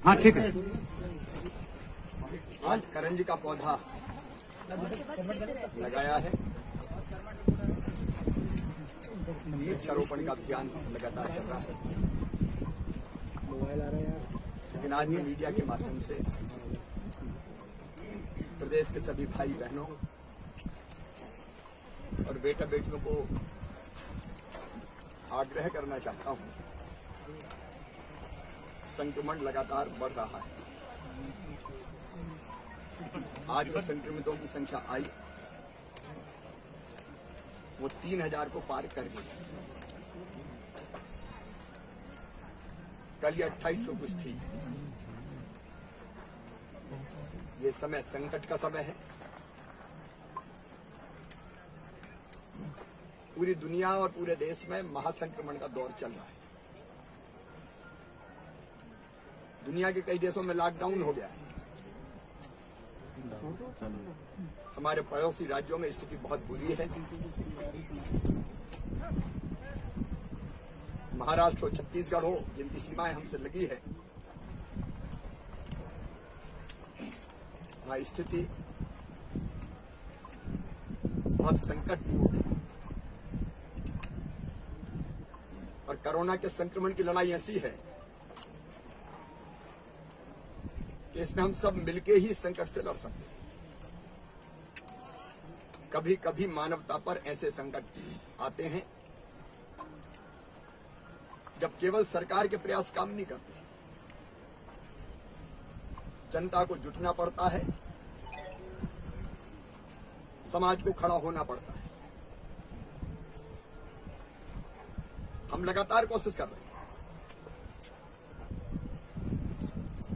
हाँ ठीक है। आज करंजी का पौधा लगाया है। वृक्षारोपण का अभियान लगातार चल रहा है। लेकिन आज मैं मीडिया के माध्यम से प्रदेश के सभी भाई बहनों और बेटा बेटियों को आग्रह करना चाहता हूं, संक्रमण लगातार बढ़ रहा है। आज जो संक्रमितों की संख्या आई वो 3000 को पार कर गई। कल ये 2800 कुछ थी। ये समय संकट का समय है। पूरी दुनिया और पूरे देश में महासंक्रमण का दौर चल रहा है। दुनिया के कई देशों में लॉकडाउन हो गया है। हमारे पड़ोसी राज्यों में स्थिति बहुत बुरी है। महाराष्ट्र हो, छत्तीसगढ़ हो, जिनकी सीमाएं हमसे लगी है, वहां स्थिति बहुत संकटपूर्ण है। और कोरोना के संक्रमण की लड़ाई ऐसी है कि इसमें हम सब मिलके ही संकट से लड़ सकते हैं। कभी कभी मानवता पर ऐसे संकट आते हैं जब केवल सरकार के प्रयास काम नहीं करते, जनता को जुटना पड़ता है, समाज को खड़ा होना पड़ता है। हम लगातार कोशिश कर रहे हैं।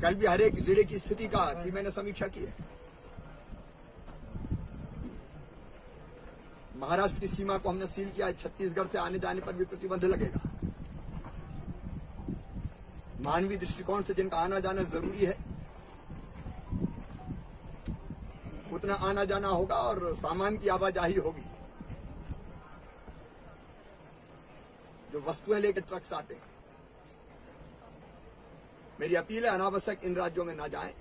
कल भी हर एक जिले की स्थिति की मैंने समीक्षा की है। महाराष्ट्र की सीमा को हमने सील किया है। छत्तीसगढ़ से आने जाने पर भी प्रतिबंध लगेगा। मानवीय दृष्टिकोण से जिनका आना जाना जरूरी है उतना आना जाना होगा और सामान की आवाजाही होगी। जो वस्तुएं लेकर ट्रक्स आते हैं, मेरी अपील है अनावश्यक इन राज्यों में ना जाएं।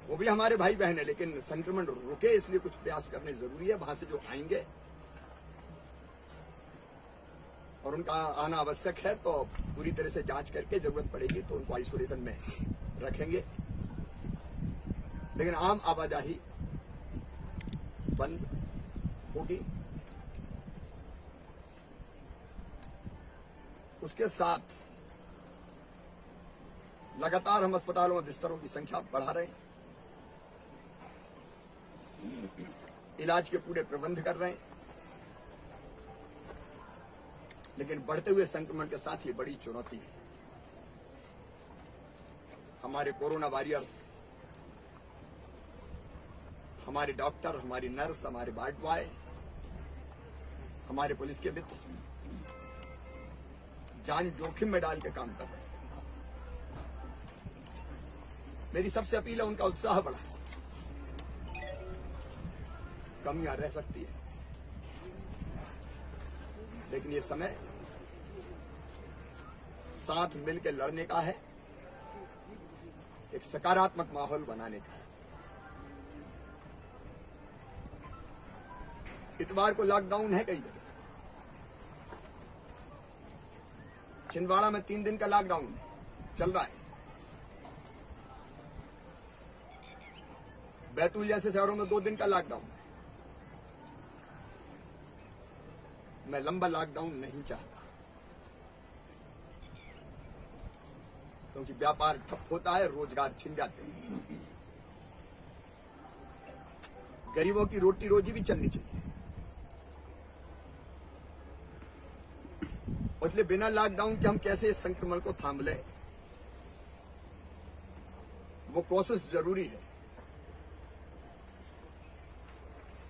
वो भी हमारे भाई बहन है, लेकिन संक्रमण रुके इसलिए कुछ प्रयास करने जरूरी है। वहां से जो आएंगे और उनका आना आवश्यक है तो पूरी तरह से जांच करके जरूरत पड़ेगी तो उनको आइसोलेशन में रखेंगे। लेकिन आम आवाजाही बंद होगी। उसके साथ लगातार हम अस्पतालों में बिस्तरों की संख्या बढ़ा रहे हैं, इलाज के पूरे प्रबंध कर रहे हैं। लेकिन बढ़ते हुए संक्रमण के साथ ये बड़ी चुनौती है। हमारे कोरोना वॉरियर्स, हमारे डॉक्टर, हमारी नर्स, हमारे वार्ड बॉय, हमारे पुलिस के मित्र जान जोखिम में डाल के काम कर रहे हैं। मेरी सबसे अपील है उनका उत्साह बढ़ाएं। कमियां रह सकती है, लेकिन ये समय साथ मिलकर लड़ने का है, एक सकारात्मक माहौल बनाने का है। इतवार को लॉकडाउन है कई जगह। छिंदवाड़ा में 3 दिन का लॉकडाउन चल रहा है। बैतूल जैसे शहरों में 2 दिन का लॉकडाउन है। मैं लंबा लॉकडाउन नहीं चाहता, क्योंकि व्यापार ठप होता है, रोजगार छिन जाते हैं। गरीबों की रोटी रोजी भी चलनी चाहिए। इसलिए बिना लॉकडाउन के हम कैसे इस संक्रमण को थाम लें, वो कोशिश जरूरी है।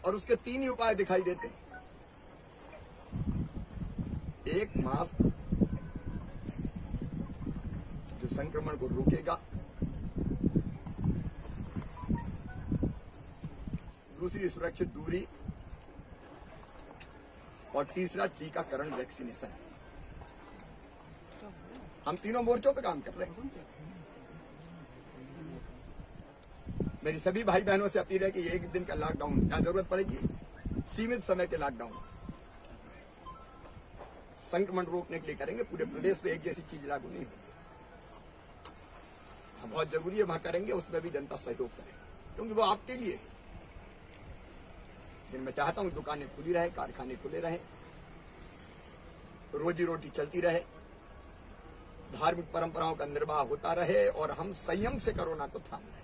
और उसके 3 ही उपाय दिखाई देते हैं। एक, मास्क जो संक्रमण को रोकेगा। दूसरी, सुरक्षित दूरी। और तीसरा, टीकाकरण, वैक्सीनेशन। हम तीनों मोर्चों पे काम कर रहे हैं। मेरी सभी भाई बहनों से अपील है कि एक दिन का लॉकडाउन क्या जरूरत पड़ेगी, सीमित समय के लॉकडाउन संक्रमण रोकने के लिए करेंगे। पूरे प्रदेश में एक जैसी चीज लागू नहीं होगी। बहुत जरूरी है वहां करेंगे, उसमें भी जनता सहयोग करे, क्योंकि वो आपके लिए है। लेकिन मैं चाहता हूं दुकानें खुली रहे, कारखाने खुले रहे, रोजी रोटी चलती रहे, धार्मिक परंपराओं का निर्वाह होता रहे और हम संयम से कोरोना को थाम लें।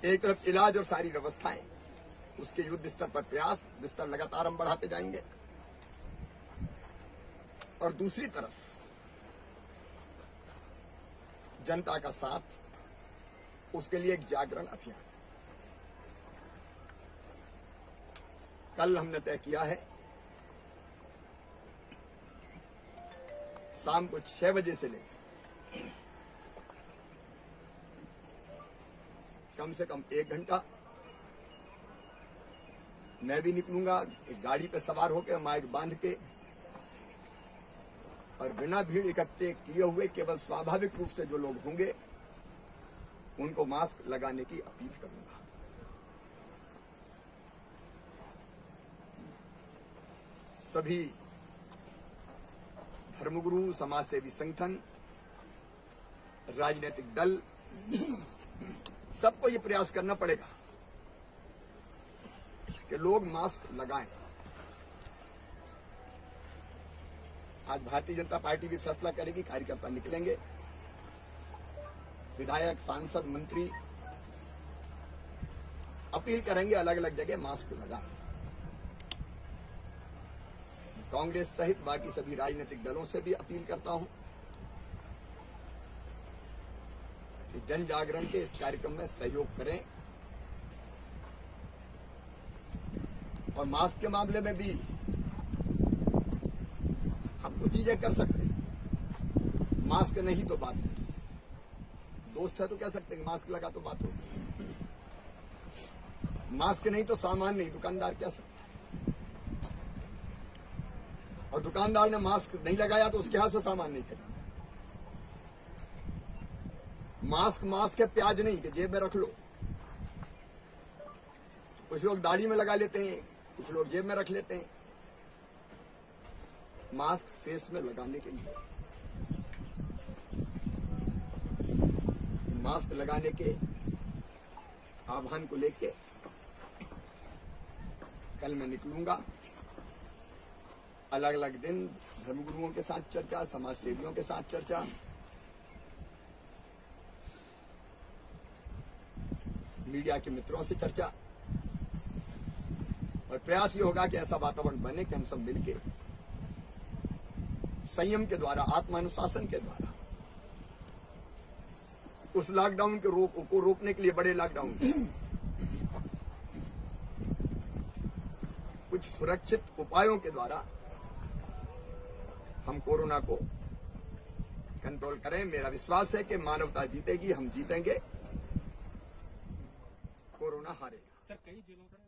एक तरफ इलाज और सारी व्यवस्थाएं, उसके युद्ध स्तर पर प्रयास, बिस्तर लगातार हम बढ़ाते जाएंगे, और दूसरी तरफ जनता का साथ, उसके लिए एक जागरण अभियान। कल हमने तय किया है शाम को 6 बजे से लेकर कम से कम 1 घंटा मैं भी निकलूंगा, एक गाड़ी पे सवार होकर माइक बांध के, और बिना भीड़ इकट्ठे किए हुए केवल स्वाभाविक रूप से जो लोग होंगे उनको मास्क लगाने की अपील करूंगा। सभी धर्मगुरु, समाजसेवी संगठन, राजनीतिक दल, सबको ये प्रयास करना पड़ेगा कि लोग मास्क लगाएं। आज भारतीय जनता पार्टी भी फैसला करेगी, कार्यकर्ता निकलेंगे, विधायक, सांसद, मंत्री अपील करेंगे अलग अलग जगह मास्क लगाएं। कांग्रेस सहित बाकी सभी राजनीतिक दलों से भी अपील करता हूं कि जन जागरण के इस कार्यक्रम में सहयोग करें, और मास्क के मामले में भी हम कुछ चीजें कर सकते हैं। मास्क नहीं तो बात नहीं, दोस्त है तो कह सकते हैं मास्क लगा तो बात होगी, मास्क नहीं तो सामान नहीं, दुकानदार कह सकते, और दुकानदार ने मास्क नहीं लगाया तो उसके हाथ से सामान नहीं खरीदा। मास्क है, प्याज नहीं कि जेब में रख लो। कुछ लोग दाढ़ी में लगा लेते हैं, कुछ लोग जेब में रख लेते हैं। मास्क फेस में लगाने के लिए, मास्क लगाने के आह्वान को लेके कल मैं निकलूंगा। अलग अलग दिन धर्मगुरुओं के साथ चर्चा, समाज सेवियों के साथ चर्चा, मीडिया के मित्रों से चर्चा, और प्रयास ये होगा कि ऐसा वातावरण बने कि हम सब मिलकर संयम के द्वारा, आत्मानुशासन के द्वारा उस लॉकडाउन को रोकने के लिए, बड़े लॉकडाउन कुछ सुरक्षित उपायों के द्वारा हम कोरोना को कंट्रोल करें। मेरा विश्वास है कि मानवता जीतेगी, हम जीतेंगे, कोरोना हारेगा। सर, कई जिलों का